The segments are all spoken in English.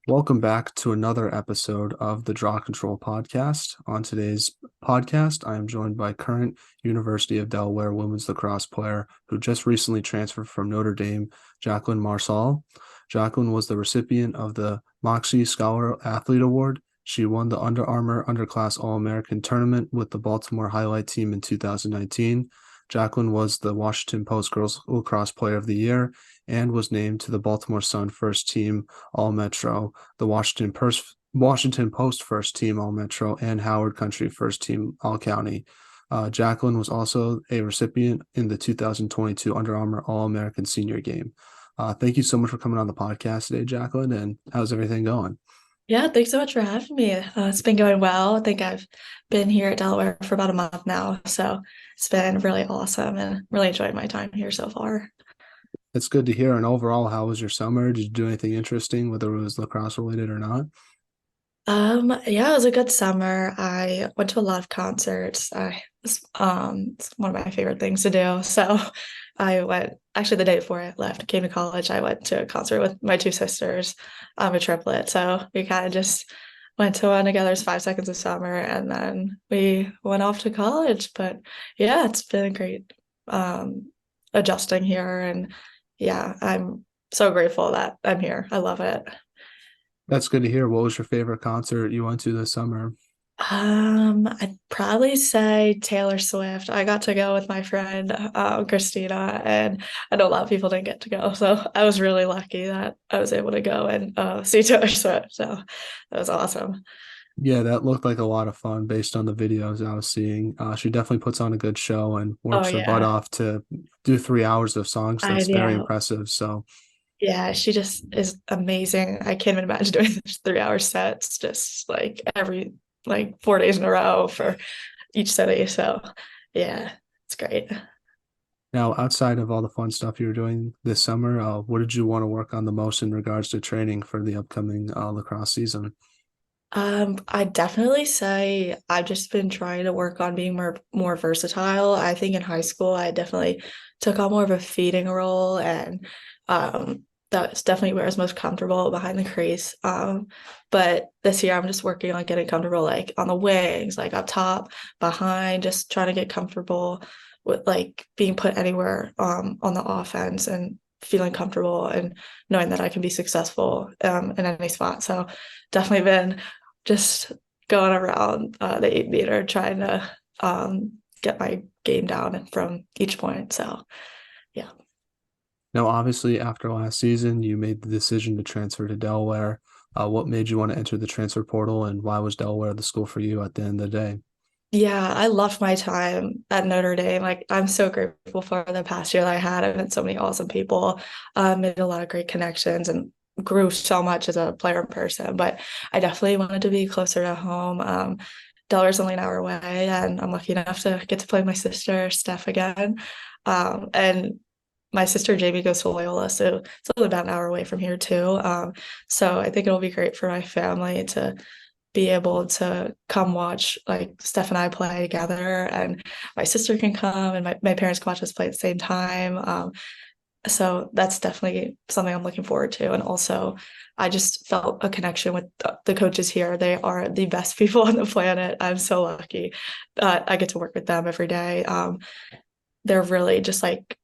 Welcome back to another episode of the Draw Control podcast. On today's podcast, I am joined by current University of Delaware women's lacrosse player who just recently transferred from Notre Dame, Jaclyn Marszal. Jaclyn was the recipient of the Moxley Scholar Athlete Award. She won the Under Armour Underclass All-American tournament with the Baltimore Highlight Team in 2019. Jaclyn was the Washington Post Girls Lacrosse Player of the Year and was named to the Baltimore Sun First Team All-Metro, the Washington Post First Team All-Metro, and Howard Country First Team All-County. Jaclyn was also a recipient in the 2022 Under Armour All-American Senior Game. Thank you so much for coming on the podcast today, Jaclyn, and how's everything going? Yeah, thanks so much for having me. It's been going well. I think I've been here at Delaware for about a month now, so it's been really awesome and really enjoyed my time here so far. It's good to hear. And overall, how was your summer? Did you do anything interesting, whether it was lacrosse related or not? Yeah, it was a good summer. I went to a lot of concerts. It's one of my favorite things to do. So I went actually the day before I left, came to college, I went to a concert with my two sisters, a triplet. So we kind of just went to one together. It's 5 seconds of summer, and then we went off to college. But yeah, it's been great adjusting here, and yeah, I'm so grateful that I'm here. I love it. That's good to hear. What was your favorite concert you went to this summer? I'd probably say Taylor Swift. I got to go with my friend Christina, and I know a lot of people didn't get to go, so I was really lucky that I was able to go and see Taylor Swift. So that was awesome. Yeah, that looked like a lot of fun based on the videos I was seeing. She definitely puts on a good show and Oh works her butt yeah, off to do 3 hours of songs. I That's very know. impressive. So Yeah, she just is amazing. I can't even imagine doing 3 hour sets, just like every like 4 days in a row for each city. So yeah, it's great. now, outside of all the fun stuff you were doing this summer, what did you want to work on the most in regards to training for the upcoming lacrosse season? I definitely say I've just been trying to work on being more versatile. I think in high school I definitely took on more of a feeding role, and that's definitely where I was most comfortable behind the crease. But this year I'm just working on getting comfortable like on the wings, like up top, behind, just trying to get comfortable with like being put anywhere on the offense and feeling comfortable and knowing that I can be successful in any spot. So definitely been just going around the 8 meter trying to get my game down from each point. So yeah. Now, obviously, after last season, you made the decision to transfer to Delaware. What made you want to enter the transfer portal, and why was Delaware the school for you at the end of the day? Yeah, I loved my time at Notre Dame. Like, I'm so grateful for the past year that I had. I met so many awesome people, made a lot of great connections, and grew so much as a player in person. But I definitely wanted to be closer to home. Delaware's only an hour away, and I'm lucky enough to get to play my sister Steph again. And my sister Jamie goes to Loyola, so it's only about an hour away from here too. So I think it'll be great for my family to be able to come watch like Steph and I play together, and my sister can come and my parents can watch us play at the same time. So that's definitely something I'm looking forward to. And also, I just felt a connection with the coaches here. They are the best people on the planet. I'm so lucky that I get to work with them every day. They're really just like,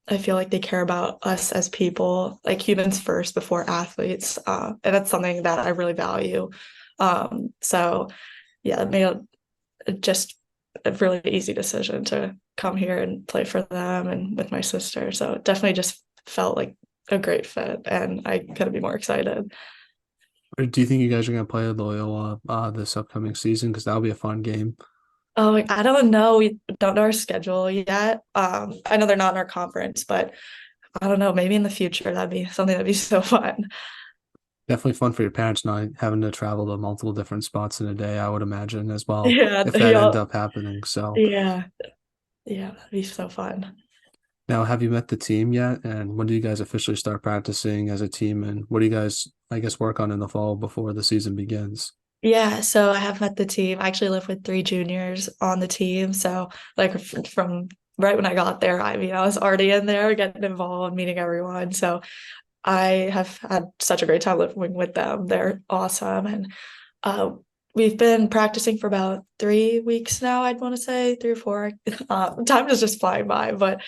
I feel like they care about us as people, like humans first before athletes. And that's something that I really value. So yeah, it made it just a really easy decision to come here and play for them and with my sister. So it definitely just felt like a great fit, and I couldn't be more excited. Or do you think you guys are going to play Loyola this upcoming season? Because that'll be a fun game. Oh, like, I don't know. We don't know our schedule yet. I know they're not in our conference, but I don't know. Maybe in the future that'd be something that'd be so fun. Definitely fun for your parents not having to travel to multiple different spots in a day, I would imagine as well, Yeah, if that end up happening. So yeah, yeah, that'd be so fun. now, have you met the team yet? And when do you guys officially start practicing as a team? And what do you guys, I guess, work on in the fall before the season begins? Yeah, so I have met the team. I actually live with three juniors on the team. So, like, from right when I got there, I mean, I was already in there getting involved, meeting everyone. So, I have had such a great time living with them. They're awesome. And uh, we've been practicing for about 3 weeks now, I'd want to say 3 or 4. Time is just flying by, but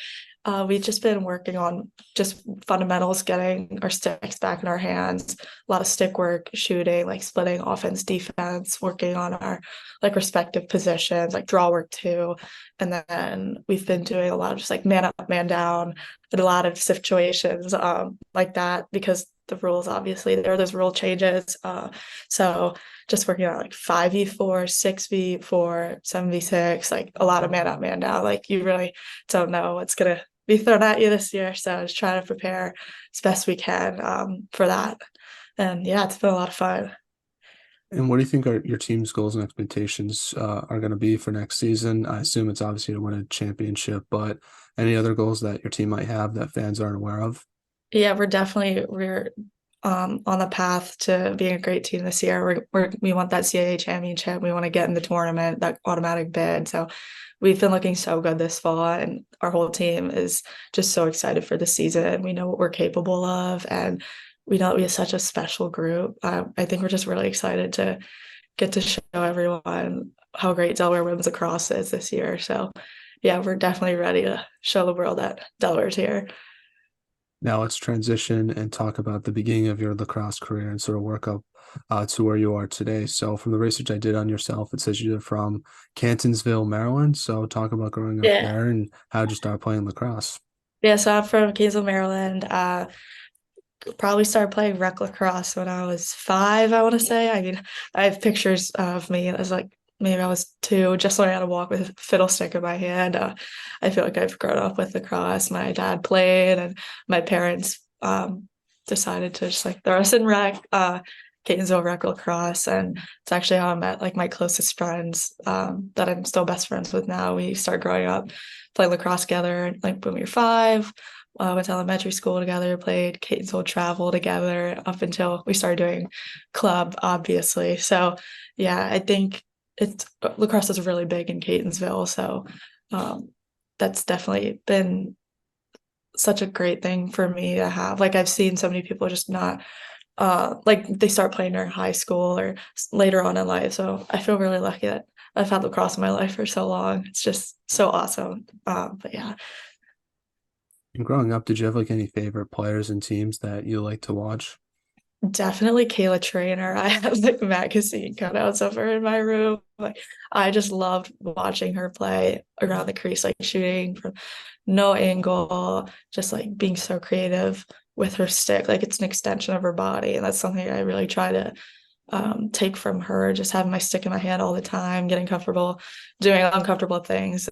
we've just been working on just fundamentals, getting our sticks back in our hands, a lot of stick work, shooting, like splitting offense, defense, working on our like respective positions, like draw work too. And then we've been doing a lot of just like man up, man down, in a lot of situations like that because the rules obviously there are those rule changes. So just working on like 5v4, 6v4, 7v6, like a lot of man up, man down. Like you really don't know what's gonna be thrown at you this year. So just trying to prepare as best we can for that. And yeah, it's been a lot of fun. And what do you think are your team's goals and expectations are going to be for next season? I assume it's obviously to win a championship, but any other goals that your team might have that fans aren't aware of? Yeah, we're on the path to being a great team this year. We want that CAA championship. We want to get in the tournament, that automatic bid. So we've been looking so good this fall, and our whole team is just so excited for the season. We know what we're capable of, and we know that we have such a special group. I think we're just really excited to get to show everyone how great Delaware women's lacrosse is this year. So yeah, we're definitely ready to show the world that Delaware's here. Now let's transition and talk about the beginning of your lacrosse career and sort of work up to where you are today. So, from the research I did on yourself, it says you're from Cantonsville, Maryland. So, talk about growing up Yeah. there and how did you start playing lacrosse? Yeah, so I'm from Gainesville, Maryland. Probably started playing rec lacrosse when I was 5, I want to say. I mean, I have pictures of me as like maybe I was 2, just learning how to walk with a fiddlestick in my hand. I feel like I've grown up with lacrosse. My dad played, and my parents decided to just like throw us in rec, Catonsville Rec Lacrosse, and it's actually how I met like my closest friends that I'm still best friends with now. We started growing up playing lacrosse together, like when we were 5. Went to elementary school together, played Catonsville travel together up until we started doing club, obviously. So, yeah, I think it's lacrosse is really big in Catonsville. So, that's definitely been such a great thing for me to have. Like, I've seen so many people just not, like, they start playing during high school or later on in life. So, I feel really lucky that I've had lacrosse in my life for so long. It's just so awesome. But yeah. And growing up, did you have like any favorite players and teams that you like to watch? Definitely Kayla Trainer. I have like magazine cutouts of her in my room. Like I just loved watching her play around the crease, like shooting from no angle, just like being so creative with her stick. Like it's an extension of her body. And that's something I really try to take from her, just having my stick in my hand all the time, getting comfortable, doing uncomfortable things.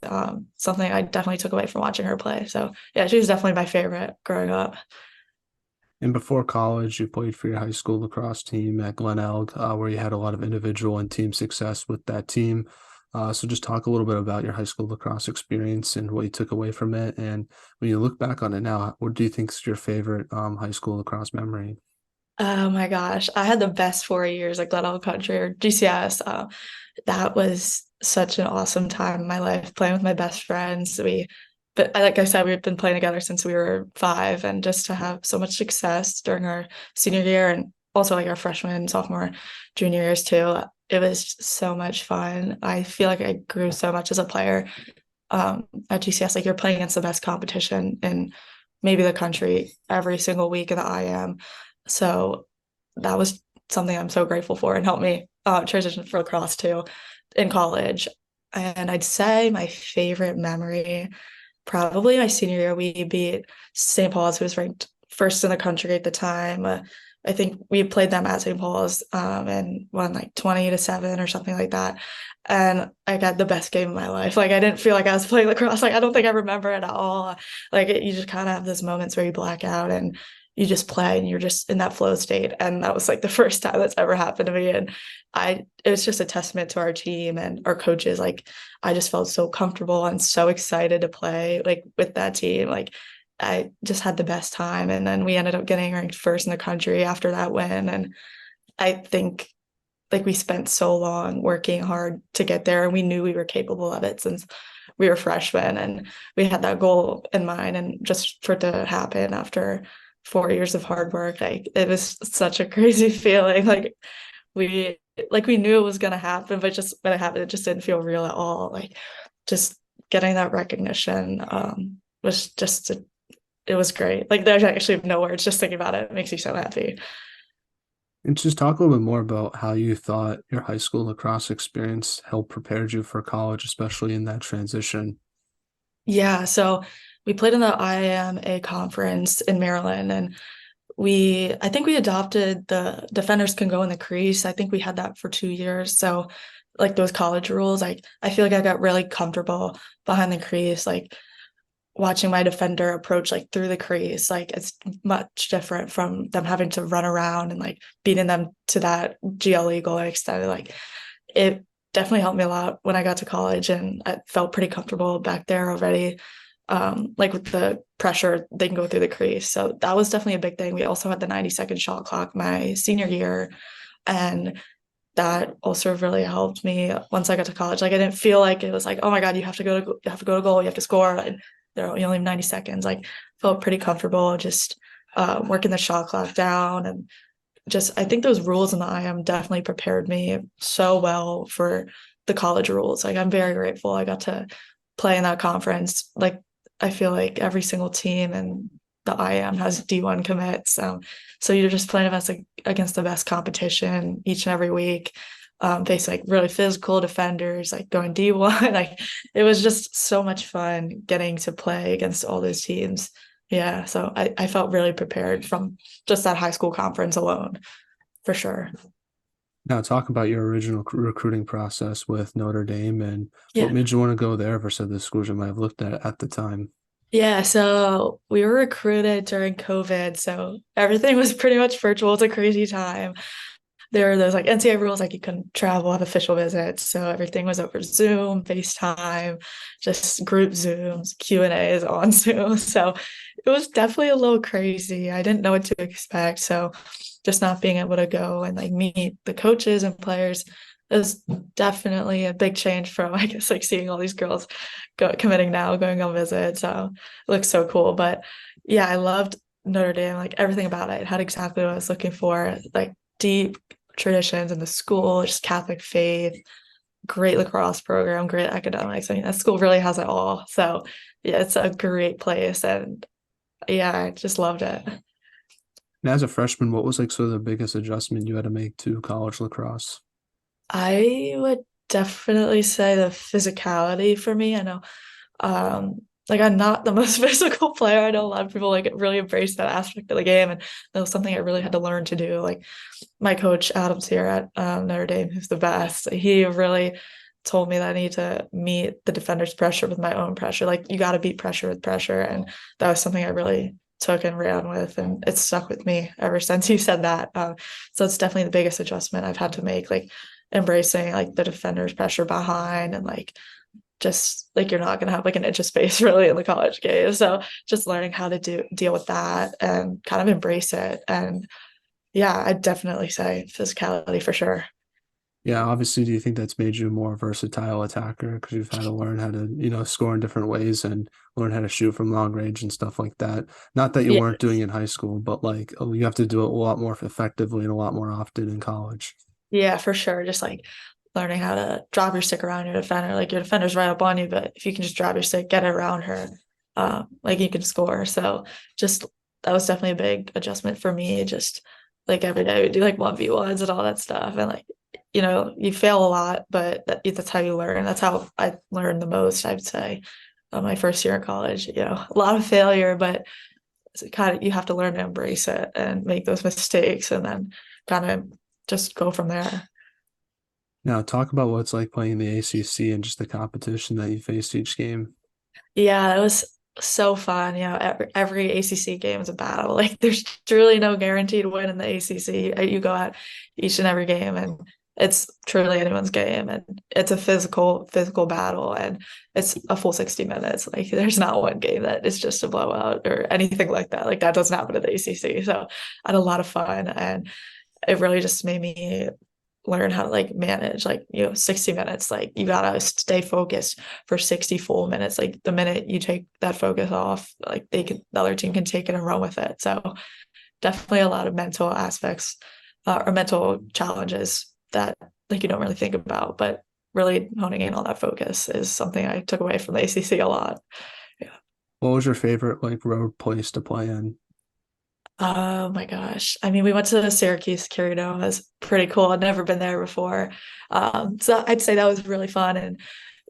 Something I definitely took away from watching her play. So yeah, she was definitely my favorite growing up. And before college, you played for your high school lacrosse team at Glen Elg, where you had a lot of individual and team success with that team. So just talk a little bit about your high school lacrosse experience and what you took away from it. And when you look back on it now, what do you think is your favorite high school lacrosse memory? Oh my gosh, I had the best 4 years at Glen Country or GCS. That was such an awesome time in my life playing with my best friends. But like I said, we've been playing together since we were 5, and just to have so much success during our senior year and also like our freshman, sophomore, junior years too. It was so much fun. I feel like I grew so much as a player at GCS. Like you're playing against the best competition in maybe the country every single week in the IM. So that was something I'm so grateful for and helped me transition for lacrosse too in college. And I'd say my favorite memory, probably my senior year, we beat St. Paul's, who was ranked first in the country at the time. I think we played them at St. Paul's and won like 20-7 or something like that. And I got the best game of my life. Like I didn't feel like I was playing lacrosse. Like I don't think I remember it at all. Like you just kind of have those moments where you black out and you just play and you're just in that flow state. And that was like the first time that's ever happened to me. And it was just a testament to our team and our coaches. Like I just felt so comfortable and so excited to play like with that team. Like I just had the best time. And then we ended up getting ranked first in the country after that win. And I think like we spent so long working hard to get there and we knew we were capable of it since we were freshmen and we had that goal in mind and just for it to happen after 4 years of hard work. Like it was such a crazy feeling. We we knew it was gonna happen, but just when it happened, it just didn't feel real at all. Like just getting that recognition was just it was great. Like there's actually no words. Just thinking about it, it makes me so happy. And just talk a little bit more about how you thought your high school lacrosse experience helped prepared you for college, especially in that transition. Yeah, so we played in the IAMA conference in Maryland, and I think we adopted the defenders can go in the crease. I think we had that for 2 years. So like those college rules, like I feel like I got really comfortable behind the crease, like watching my defender approach like through the crease. Like it's much different from them having to run around and like beating them to that GLE goal extent. Like it definitely helped me a lot when I got to college, and I felt pretty comfortable back there already. Like with the pressure, they can go through the crease. So that was definitely a big thing. We also had the 90-second shot clock my senior year, and that also really helped me once I got to college. Like I didn't feel like it was like, oh my God, you have to go to goal, you have to score, and you only have 90 seconds. Like felt pretty comfortable just working the shot clock down, and just I think those rules in the IM definitely prepared me so well for the college rules. Like I'm very grateful I got to play in that conference. Like I feel like every single team in the IM has D1 commits. So you're just playing against the best competition each and every week. Facing like really physical defenders, like going D1. Like it was just so much fun getting to play against all those teams. Yeah, so I felt really prepared from just that high school conference alone, for sure. Now, talk about your original recruiting process with Notre Dame and what Yeah. made you want to go there versus the schools you might have looked at the time. Yeah, so we were recruited during COVID, so everything was pretty much virtual. It's a crazy time. There were those like NCAA rules, like you couldn't travel, have official visits, so everything was over Zoom, FaceTime, just group Zooms, Q&As on Zoom. So it was definitely a little crazy. I didn't know what to expect, so just not being able to go and like meet the coaches and players is definitely a big change from I guess like seeing all these girls committing now, going on visits. So it looks so cool. But yeah, I loved Notre Dame, like everything about it. It had exactly what I was looking for, like deep traditions in the school, just Catholic faith, great lacrosse program, great academics. I mean, that school really has it all. So yeah, it's a great place. And yeah, I just loved it. And as a freshman, what was like sort of the biggest adjustment you had to make to college lacrosse? I would definitely say the physicality for me. I know like I'm not the most physical player. I know a lot of people like really embrace that aspect of the game, and that was something I really had to learn to do. Like my coach Adams here at Notre Dame, who's the best, he really told me that I need to meet the defender's pressure with my own pressure. Like you got to beat pressure with pressure, and that was something I really took and ran with, and it's stuck with me ever since he said that. So it's definitely the biggest adjustment I've had to make, like embracing like the defender's pressure behind, and like just like you're not gonna have like an inch of space really in the college game. So just learning how to deal with that and kind of embrace it. And yeah, I'd definitely say physicality for sure. Yeah, obviously, do you think that's made you a more versatile attacker because you've had to learn how to, score in different ways and learn how to shoot from long range and stuff like that? Not that you Yeah, weren't doing in high school, but like, oh, you have to do it a lot more effectively and a lot more often in college. yeah, for sure. Just like learning how to drop your stick around your defender. Like your defender's right up on you, but if you can just drop your stick, get it around her, like you can score. So just that was definitely a big adjustment for me. Just like every day we do like 1v1s and all that stuff. And like, you fail a lot, but that's how you learn. That's how I learned the most, I'd say. My first year in college, a lot of failure, but it's kind of you have to learn to embrace it and make those mistakes and then kind of just go from there. Now, talk about what it's like playing the ACC and just the competition that you faced each game. Yeah, it was so fun. Every ACC game is a battle. Like there's truly no guaranteed win in the ACC. You go out each and every game, and it's truly anyone's game, and it's a physical battle, and it's a full 60 minutes. Like there's not one game that is just a blowout or anything like that. Like that doesn't happen at the ACC. So I had a lot of fun, and it really just made me learn how to like manage like 60 minutes. Like you gotta stay focused for 60 full minutes. Like the minute you take that focus off, like the other team can take it and run with it. So definitely a lot of mental aspects or mental challenges that like you don't really think about, but really honing in on that focus is something I took away from the ACC a lot. Yeah. What was your favorite like road place to play in? Oh my gosh. I mean, we went to Syracuse Carry Dome. It was pretty cool. I'd never been there before. So I'd say that was really fun. And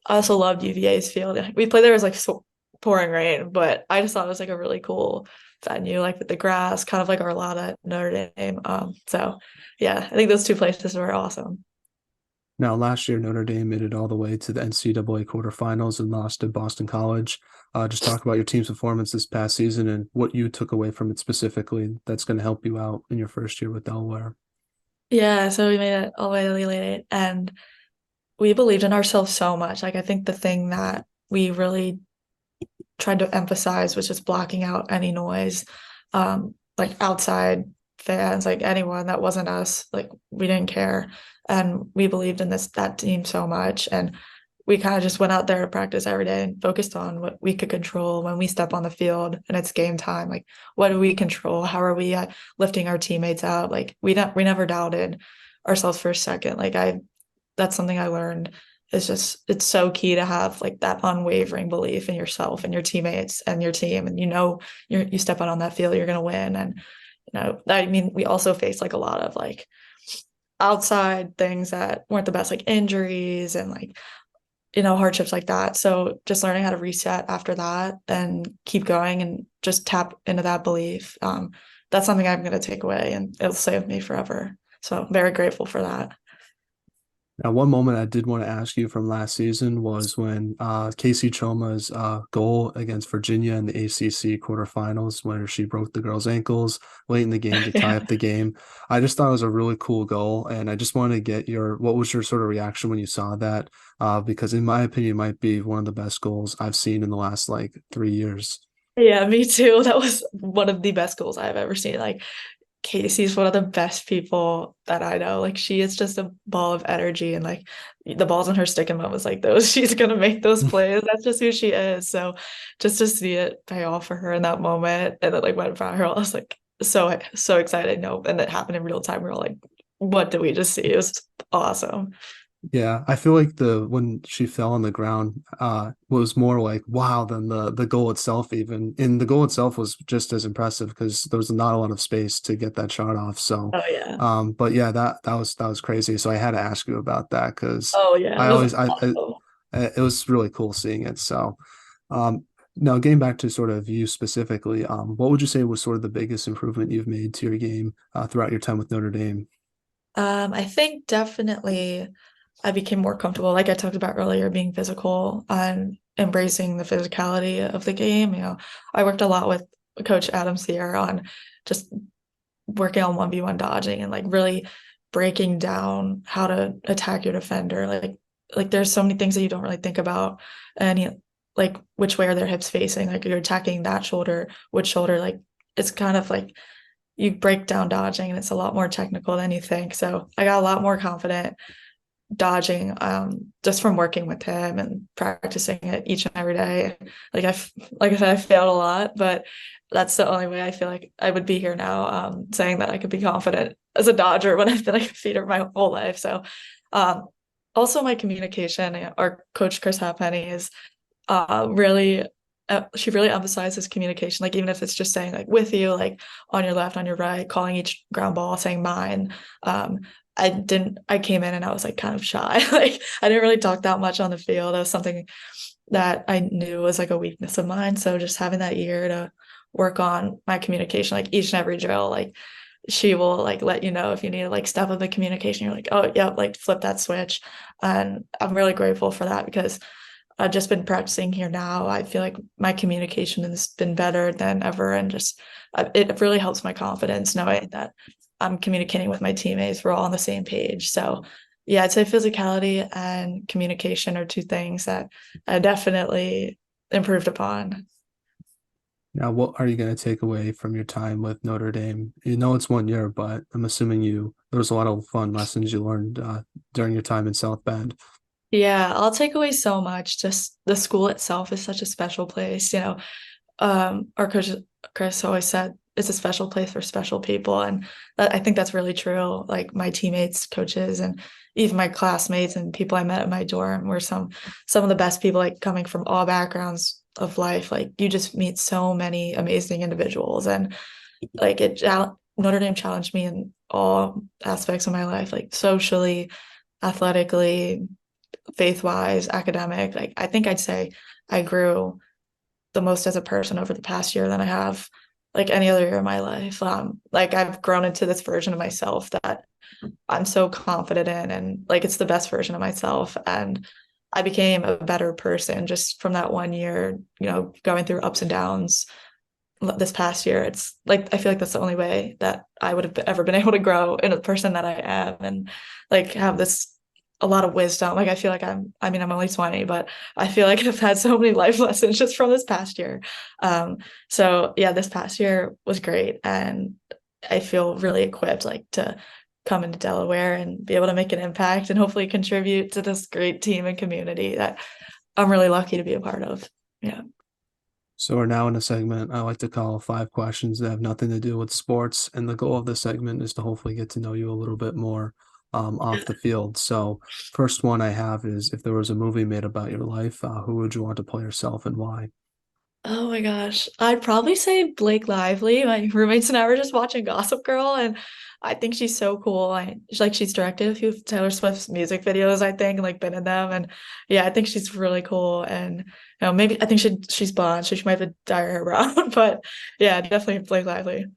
I also loved UVA's field. We played there, it was like so pouring rain, but I just thought it was like a really cool venue, like with the grass, kind of like our lot at Notre Dame. So yeah, I think those two places were awesome. Now, last year, Notre Dame made it all the way to the NCAA quarterfinals and lost to Boston College. Just talk about your team's performance this past season and what you took away from it specifically that's going to help you out in your first year with Delaware. Yeah, so we made it all the way to the Elite Eight, and we believed in ourselves so much. Like I think the thing that we really tried to emphasize was just blocking out any noise, like outside fans, like anyone that wasn't us, like we didn't care. And we believed in that team so much. And we kind of just went out there to practice every day and focused on what we could control when we step on the field and it's game time. Like, what do we control? How are we lifting our teammates out? Like, we never doubted ourselves for a second. That's something I learned. It's so key to have like that unwavering belief in yourself and your teammates and your team. And you step out on that field, you're gonna win. And I mean, we also faced like a lot of like outside things that weren't the best, like injuries and like hardships like that. So just learning how to reset after that and keep going and just tap into that belief. That's something I'm gonna take away and it'll save me forever. So I'm very grateful for that. Now, one moment I did want to ask you from last season was when Casey Choma's goal against Virginia in the ACC quarterfinals, where she broke the girl's ankles late in the game to tie Yeah. up the game. I just thought it was a really cool goal, and I just wanted to get what was your sort of reaction when you saw that? Because in my opinion, it might be one of the best goals I've seen in the last like 3 years. Yeah, me too. That was one of the best goals I've ever seen. Like Casey's one of the best people that I know. Like she is just a ball of energy and like the balls in her stick and moments like those, she's gonna make those plays. That's just who she is. So just to see it pay off for her in that moment and it like went viral, I was like so excited. No, and it happened in real time. We were all like, what did we just see? It was awesome. Yeah, I feel like the when she fell on the ground was more like wow than the goal itself even. And the goal itself was just as impressive because there was not a lot of space to get that shot off. So Oh yeah. but yeah, that was crazy. So I had to ask you about that because Oh yeah. It I was always awesome. it was really cool seeing it. So now getting back to sort of you specifically, what would you say was sort of the biggest improvement you've made to your game throughout your time with Notre Dame? I think definitely I became more comfortable, like I talked about earlier, being physical and embracing the physicality of the game. I worked a lot with Coach Adam Sierra on just working on 1v1 dodging and like really breaking down how to attack your defender. Like there's so many things that you don't really think about. And like which way are their hips facing? Like you're attacking that shoulder, which shoulder, like it's kind of like you break down dodging and it's a lot more technical than you think. So I got a lot more confident dodging just from working with him and practicing it each and every day. Like I said, I failed a lot, but that's the only way I feel like I would be here now, saying that I could be confident as a dodger when I've been like a feeder my whole life. So um also my communication, our coach Chris Halfpenny is really she really emphasizes communication, like even if it's just saying like with you, like on your left, on your right, calling each ground ball, saying mine. I came in and I was like kind of shy. Like I didn't really talk that much on the field. That was something that I knew was like a weakness of mine. So just having that ear to work on my communication, like each and every drill, like she will like let you know if you need to like step up the communication. You're like, oh yeah, like flip that switch. And I'm really grateful for that because I've just been practicing here now. I feel like my communication has been better than ever, and just it really helps my confidence knowing that I'm communicating with my teammates. We're all on the same page. So, yeah, I'd say physicality and communication are two things that I definitely improved upon. Now, what are you going to take away from your time with Notre Dame? You know it's 1 year, but I'm assuming you there was a lot of fun lessons you learned during your time in South Bend. Yeah, I'll take away so much. Just the school itself is such a special place, you know. Our coach Chris always said it's a special place for special people, and I think that's really true. Like my teammates, coaches, and even my classmates and people I met at my dorm were some of the best people. Like coming from all backgrounds of life, like you just meet so many amazing individuals, and like Notre Dame challenged me in all aspects of my life, like socially, athletically, faith wise, academic. Like I think I'd say I grew the most as a person over the past year than I have like any other year in my life. Like I've grown into this version of myself that I'm so confident in, and like it's the best version of myself. And I became a better person just from that 1 year, you know, going through ups and downs this past year. It's like I feel like that's the only way that I would have ever been able to grow in a person that I am, and like have this a lot of wisdom. Like I feel like I mean I'm only 20, but I feel like I've had so many life lessons just from this past year. So yeah, this past year was great, and I feel really equipped like to come into Delaware and be able to make an impact and hopefully contribute to this great team and community that I'm really lucky to be a part of. Yeah. So we're now in a segment I like to call five questions that have nothing to do with sports. And the goal of this segment is to hopefully get to know you a little bit more off the field. So first one I have is if there was a movie made about your life, who would you want to play yourself and why? Oh my gosh. I'd probably say Blake Lively. My roommates and I were just watching Gossip Girl, and I think she's so cool. She's directed a few of Taylor Swift's music videos, I think, and like been in them. And yeah, I think she's really cool. And you know, maybe I think she's blonde, so she might have dye her hair brown. But yeah, definitely Blake Lively.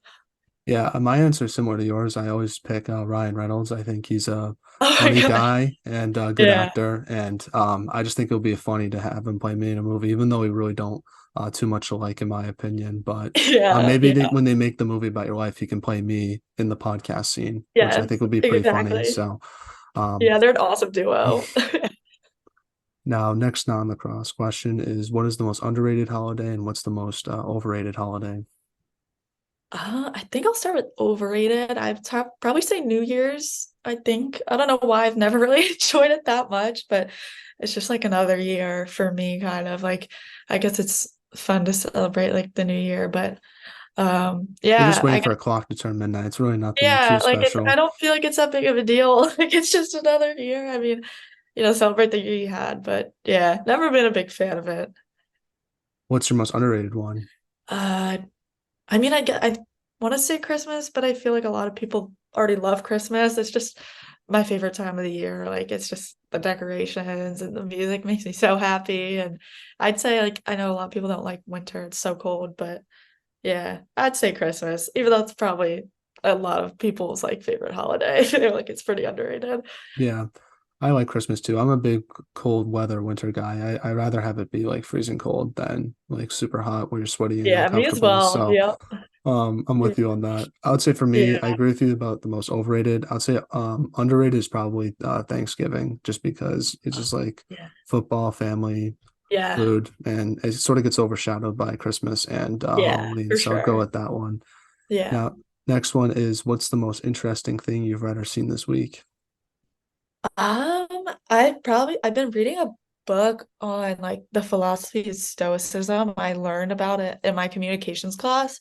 Yeah, my answer is similar to yours. I always pick Ryan Reynolds. I think he's a Oh my funny gosh. guy and a good Yeah. actor, and I just think it would be funny to have him play me in a movie, even though we really don't too much alike in my opinion. But Yeah. maybe Yeah. when they make the movie about your life, he can play me in the podcast scene, which I Yes, think would be pretty funny. exactly. So, um, Yeah, they're an awesome duo. now next non-lacrosse question is: what is the most underrated holiday and what's the most overrated holiday? I think I'll start with overrated. Probably say New Year's. I think I don't know why I've never really enjoyed it that much, but it's just like another year for me, kind of like I guess it's fun to celebrate like the new year, but You're just yeah, waiting for a clock to turn midnight. It's really nothing too yeah, like I special. don't feel like it's that big of a deal. Like it's just another year. I mean, you know, celebrate the year you had, but yeah, never been a big fan of it. What's your most underrated one? Uh, I mean, I want to say Christmas, but I feel like a lot of people already love Christmas. It's just my favorite time of the year. Like it's just the decorations and the music makes me so happy. And I'd say like I know a lot of people don't like winter. It's so cold, but yeah, I'd say Christmas, even though it's probably a lot of people's like favorite holiday. They're like it's pretty underrated. Yeah, I like Christmas too. I'm a big cold weather winter guy. I rather have it be like freezing cold than like super hot where you're sweaty and Yeah, me as uncomfortable. well. So Yep. I'm with you on that. I would say for me, I Yeah. agree with you about the most overrated. I'd say underrated is probably Thanksgiving, just because it's just like Yeah. football, family, Yeah. food, and it sort of gets overshadowed by Christmas and Yeah, Halloween. for So I'd go sure. with that one. Yeah. Now, next one is what's the most interesting thing you've read or seen this week? I've been reading a book on like the philosophy of Stoicism. I learned about it in my communications class,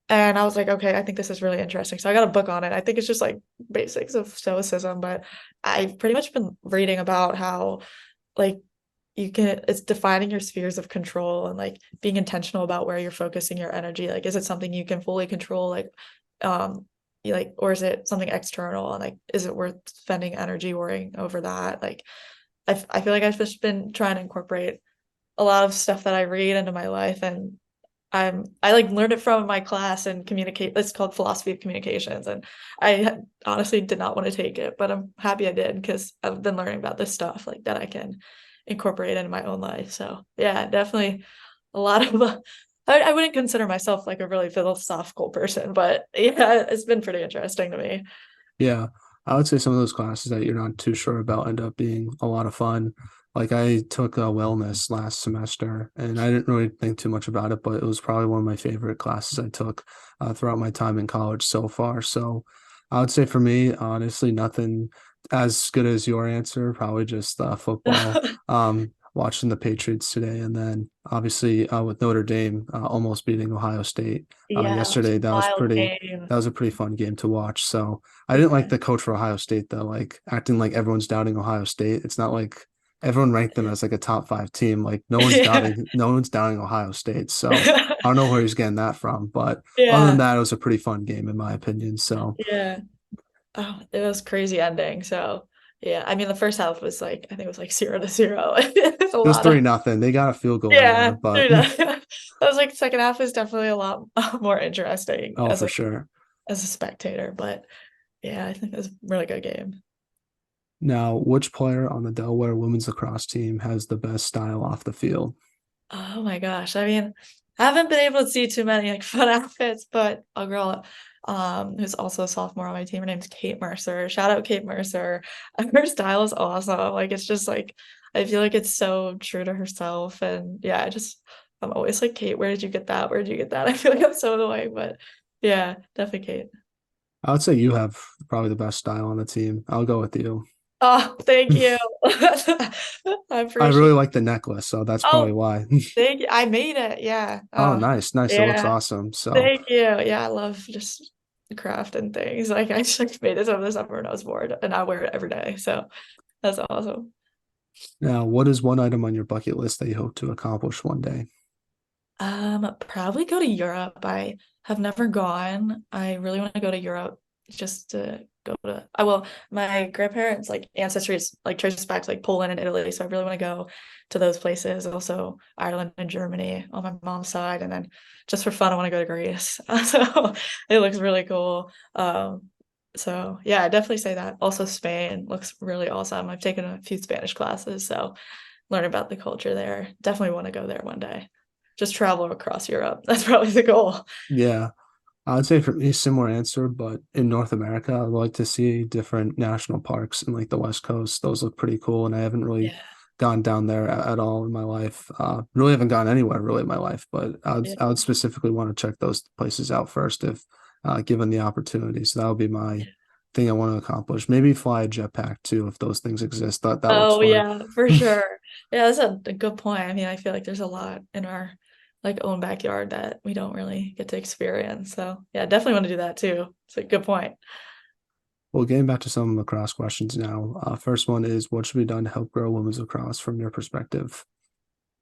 and I was like, okay, I think this is really interesting. So I got a book on it. I think it's just like basics of Stoicism, but I've pretty much been reading about how like it's defining your spheres of control and like being intentional about where you're focusing your energy. Like, is it something you can fully control? Um, or is it something external? And like, is it worth spending energy worrying over that? Like, I feel like I've just been trying to incorporate a lot of stuff that I read into my life, and I like learned it from my class and communicate. It's called philosophy of communications, and honestly did not want to take it, but I'm happy I did because I've been learning about this stuff like that I can incorporate into my own life. So yeah, definitely a lot of. I wouldn't consider myself like a really philosophical person, but yeah, it's been pretty interesting to me. Yeah, I would say some of those classes that you're not too sure about end up being a lot of fun. Like I took wellness last semester and I didn't really think too much about it, but it was probably one of my favorite classes I took throughout my time in college so far. So I would say for me, honestly, nothing as good as your answer. Probably just football. Watching the Patriots today, and then obviously with Notre Dame almost beating Ohio State Yeah, it was yesterday. a wild game. That was a pretty fun game to watch. So I didn't like Yeah. the coach for Ohio State though, like acting like everyone's doubting Ohio State. It's not like everyone ranked them as like a top five team. Like Yeah. no one's doubting Ohio State. So I don't know where he's getting that from, but other than Yeah. that, it was a pretty fun game in my opinion. So Yeah. Oh, it was crazy ending. So yeah, I mean the first half was like I think it was like 0-0. It's a it was lot of 3-0. They got a field goal in there, yeah, but dude. I was like second half is definitely a lot more interesting oh, as for like sure. as a spectator. But yeah, I think it was a really good game. Now, which player on the Delaware women's lacrosse team has the best style off the field? Oh my gosh. I mean, I haven't been able to see too many like fun outfits, but a girl who's also a sophomore on my team, her name's Kate Mercer. Shout out Kate Mercer. Her style is awesome. Like it's just like I feel like it's so true to herself. And yeah, I'm always like, Kate, where did you get that? Where did you get that? I feel like I'm so annoying, but yeah, definitely Kate. I would say you have probably the best style on the team. I'll go with you. Oh, thank you. I I appreciate really it. like the necklace, so that's probably Oh, why. thank you. I made it. Yeah. Oh, Oh, nice, nice. It looks yeah. awesome. So Thank you. Yeah, I love just craft and things. Like I just like, made this over the summer when I was bored and I wear it every day. So that's awesome. now, what is one item on your bucket list that you hope to accomplish one day? Probably go to Europe. I have never gone. I really want to go to Europe just to go to I will my grandparents like ancestries like traces back to like Poland and Italy. So I really want to go to those places. Also Ireland and Germany on my mom's side. And then just for fun, I want to go to Greece. So it looks really cool. So yeah, I definitely say that. Also Spain looks really awesome. I've taken a few Spanish classes, so learn about the culture there. Definitely want to go there one day. Just travel across Europe. That's probably the goal. Yeah, I would say for me, similar answer, but in North America, I'd like to see different national parks in like the West Coast. Those look pretty cool, and I haven't really Yeah. gone down there at all in my life. Really haven't gone anywhere really in my life, but Yeah. I would specifically want to check those places out first if given the opportunity. So that would be my thing I want to accomplish. Maybe fly a jetpack too if those things exist. That looks Oh fun. yeah, for sure. Yeah, that's a good point. I mean, I feel like there's a lot in our like own backyard that we don't really get to experience. So yeah, definitely want to do that too. It's a good point. Well, getting back to some lacrosse questions now. First one is what should be done to help grow women's lacrosse from your perspective?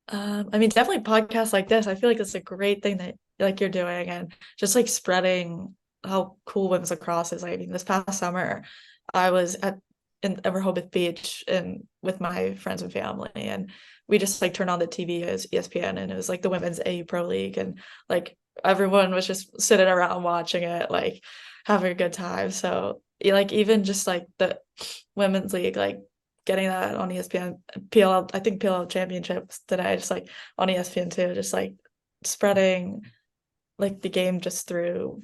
I mean, definitely podcasts like this. I feel like it's a great thing that like you're doing and just like spreading how cool women's lacrosse is. Like, I mean, this past summer, I was in Rehoboth Beach and with my friends and family, and we just like turned on the TV as ESPN, and it was like the Women's AU Pro League, and like everyone was just sitting around watching it, like having a good time. So, like even just like the women's league, like getting that on ESPN, PLL, I think PLL championships today, just like on ESPN too, just like spreading like the game just through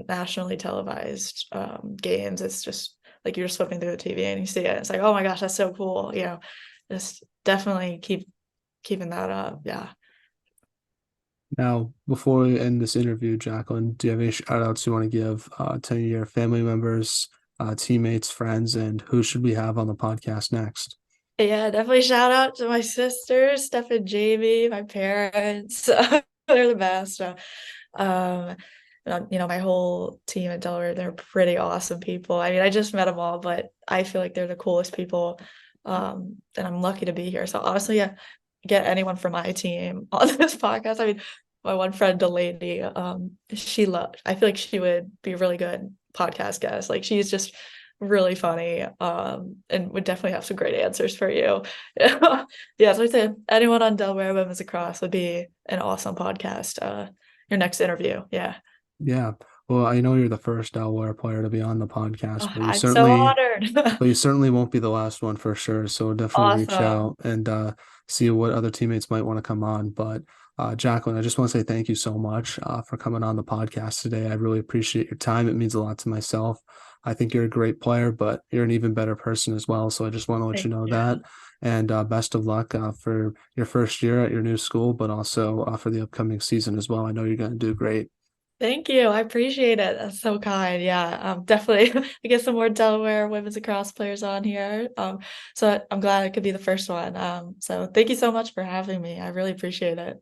nationally televised games. It's just like you're just flipping through the TV and you see it. It's like, oh my gosh, that's so cool. You know, just definitely keeping that up. Yeah. Now, before we end this interview, Jaclyn, do you have any shout outs you want to give to your family members, teammates, friends, and who should we have on the podcast next? Yeah, definitely shout out to my sisters, Steph and Jamie, my parents. They're the best. Um, you know, my whole team at Delaware, they're pretty awesome people. I mean, I just met them all, but I feel like they're the coolest people. And I'm lucky to be here. So honestly, yeah, get anyone from my team on this podcast. I mean, my one friend, Delaney, I feel like she would be a really good podcast guest. Like she's just really funny, and would definitely have some great answers for you. Yeah, so I'd say anyone on Delaware Women's Lacrosse would be an awesome podcast. Your next interview. Yeah. Yeah. Well, I know you're the first Delaware player to be on the podcast, Oh, I'm so honored. but you certainly won't be the last one for sure. So definitely reach Awesome. out and see what other teammates might want to come on. But Jaclyn, I just want to say thank you so much for coming on the podcast today. I really appreciate your time. It means a lot to myself. I think you're a great player, but you're an even better person as well. So I just want to let you Thank know you. that. And best of luck for your first year at your new school, but also for the upcoming season as well. I know you're going to do great. Thank you. I appreciate it. That's so kind. Yeah, definitely we get some more Delaware women's lacrosse players on here. So I'm glad I could be the first one. So thank you so much for having me. I really appreciate it.